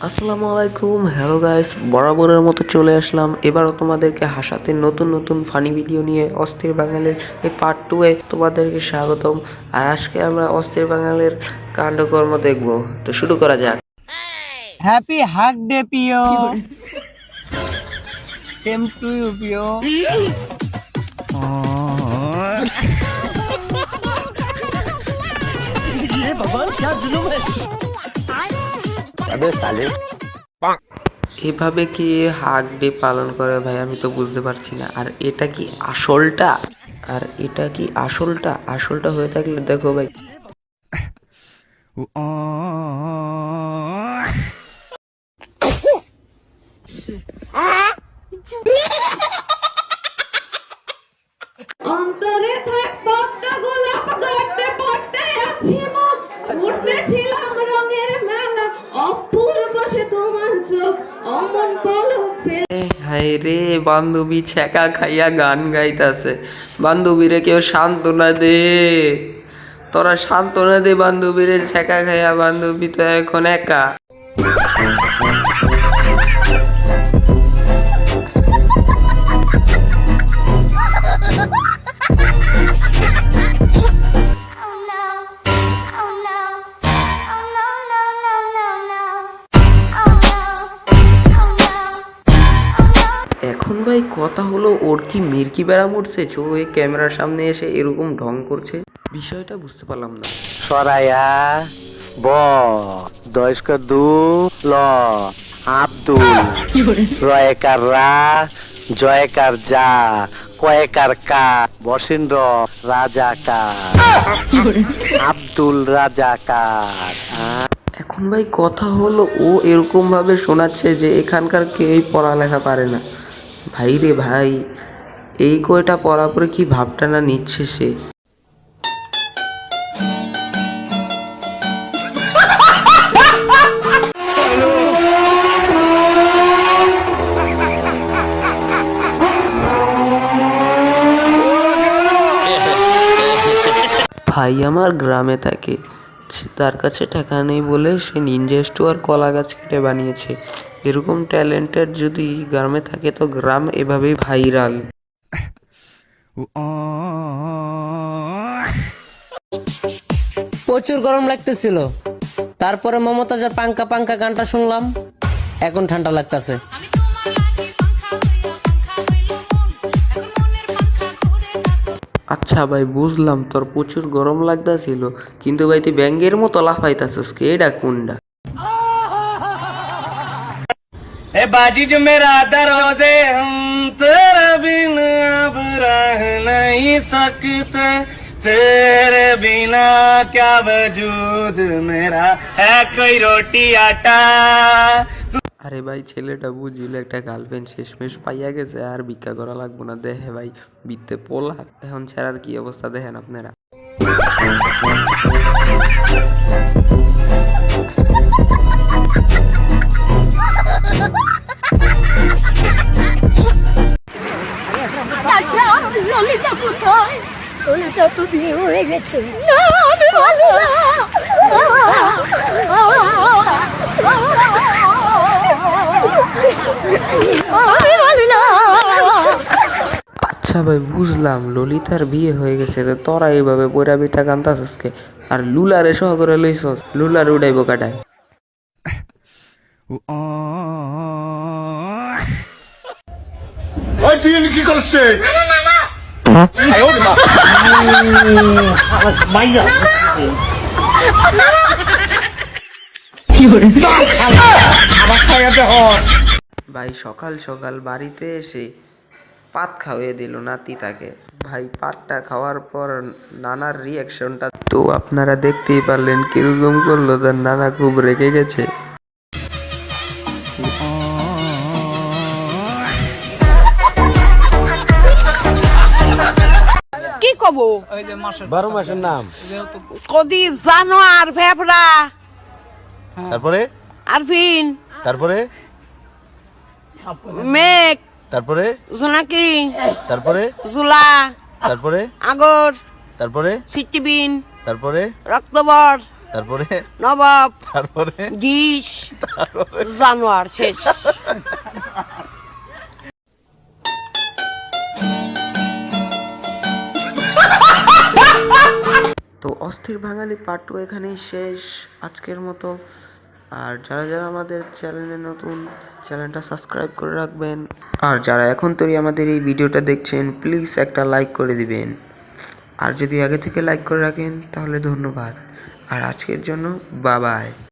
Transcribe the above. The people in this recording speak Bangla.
আসসালামু আলাইকুম, হ্যালো গাইস, বরাবরের মতো চলে আসলাম এবারও তোমাদেরকে হাসাতে নতুন নতুন ফানি ভিডিও নিয়ে। অস্থির বাঙালির এই পার্ট 2 এ তোমাদেরকে স্বাগতম। আর আজকে আমরা অস্থির বাঙালির কাণ্ডকর্ম দেখব, তো শুরু করা যাক। হ্যাপি হাগ ডে পিও। সেম টু ইউ পিও। ये बाबा क्या जुलूम है। अबे साले এভাবে কি হাগ ডে পালন করে ভাই? আমি তো বুঝতে পারছি না। আর এটা কি আসলটা? আসলটা হয়ে থাকলে দেখো ভাই। অন্তরে থাক পদ্মা গোলাপ গড়তে পড়তে আছি মন উঠেছিলাম রঙের মেলা অপূর্ব সে তোমার চোখ অমন পলক ফেলে। হায় রে, বান্ধবী ছ্যাঁকা খাইয়া গান গাইতাছে। বান্ধবীরে কেউ সান্ত্বনা দে, তোরা সান্ত্বনা দে বান্ধবীরে। ছ্যাঁকা খাইয়া বান্ধবী তো এখন একা। এখন ভাই কথা হলো, ওর কি মির্কি বেড়া মরছে যে ও এই ক্যামেরার সামনে এসে এরকম ঢং করছে? বিষয়টা বুঝতে পারলাম না। সরায়া ব দয়স্কর দু ল আব্দুল রয়কার রা জয়কার যা কয়েকার কা বসেন্দ্র রাজাকার আব্দুল রাজাকার। এখন ভাই কথা হলো, ও এরকম ভাবে শোনাচ্ছে যে এখানকার কেউই পড়ালেখা পারে না। ভাই রে ভাই, এই কয়টা পড়া পরে কি ভাবটা না নিচ্ছে সে। ভাই আমার গ্রামে থাকে, তার কাছে টাকা নেই বলে সে নিনজা স্টোর কলা গাছ কেটে বানিয়েছে। এরকম ট্যালেন্টেড যদি গ্রামে থাকে তো গ্রাম এভাবেই ভাইরাল। প্রচুর গরম লাগতেছিল, তারপরে মমতাজের পাঙ্কা পাঙ্কা গানটা শুনলাম, এখন ঠান্ডা লাগতেছে। আচ্ছা ভাই, বুঝলাম তোর প্রচুর গরম লাগতেছিল, কিন্তু ভাই তুই ব্যাঙ্গের মতো লাফাইতাছিস কে? এটা কোনটা? ए बाजी जो मेरा दरोजे हम तेरे बिना अब रह नहीं सकते, तेरे बिना क्या वजूद मेरा है कोई रोटी आटा। আরে ভাই, ছেলেটা বুঝিল একটা গার্লফ্রেন্ড শেষমেশ পাইয়া গেছে, আর ভিক্ষা করা লাগবো না। দেখে ভাই বিত্তে পোলা এখন ছেড়ার কি অবস্থা দেখেন আপনারা। ললিতা কোথায়? ললিতা তো বিয়ে হয়ে গেছে। না, আমি ভালো না। আমি ভালো না। আচ্ছা ভাই, বুঝলাম ললিতার বিয়ে হয়ে গেছে, তো তোরা এইভাবে পয়রা বিটা কান্তাছিস কে? আর লুলারে সহ করে লইছস, লুলার উড়াইবো কাটায়। ওই তুই কি করছিস রে? ভাই সকাল সকাল বাড়িতে এসে পাত খাওয়িয়ে দিল নাতি তাকে। ভাই পাতটা খাওয়ার পর নানার রিয়াকশনটা তো আপনারা দেখতেই পারলেন কিরকম করলো। তার নানা খুব রেগে গেছে। কি কব? 12 মাসের নাম, কদি জানো আর ভেবরা, তারপরে আরফিন, তারপরে মেঘ, তারপরে জোনাকি, তারপরে জুলা, তারপরে আগর, তারপরে সিটিবিন, তারপরে রক্তবর, তারপরে নবাব তারপরে ডিশ জানোয়ার শেষ। তো অস্থির বাঙালি পার্ট 2 এখানেই শেষ আজকের মতো। আর যারা যারা আমাদের চ্যানেলে নতুন, চ্যানেলটা সাবস্ক্রাইব করে রাখবেন। আর যারা এখন তৈরি আমাদের এই ভিডিওটা দেখছেন, প্লিজ একটা লাইক করে দিবেন। আর যদি আগে থেকে লাইক করে রাখেন তাহলে ধন্যবাদ। আর আজকের জন্য বাই বাই।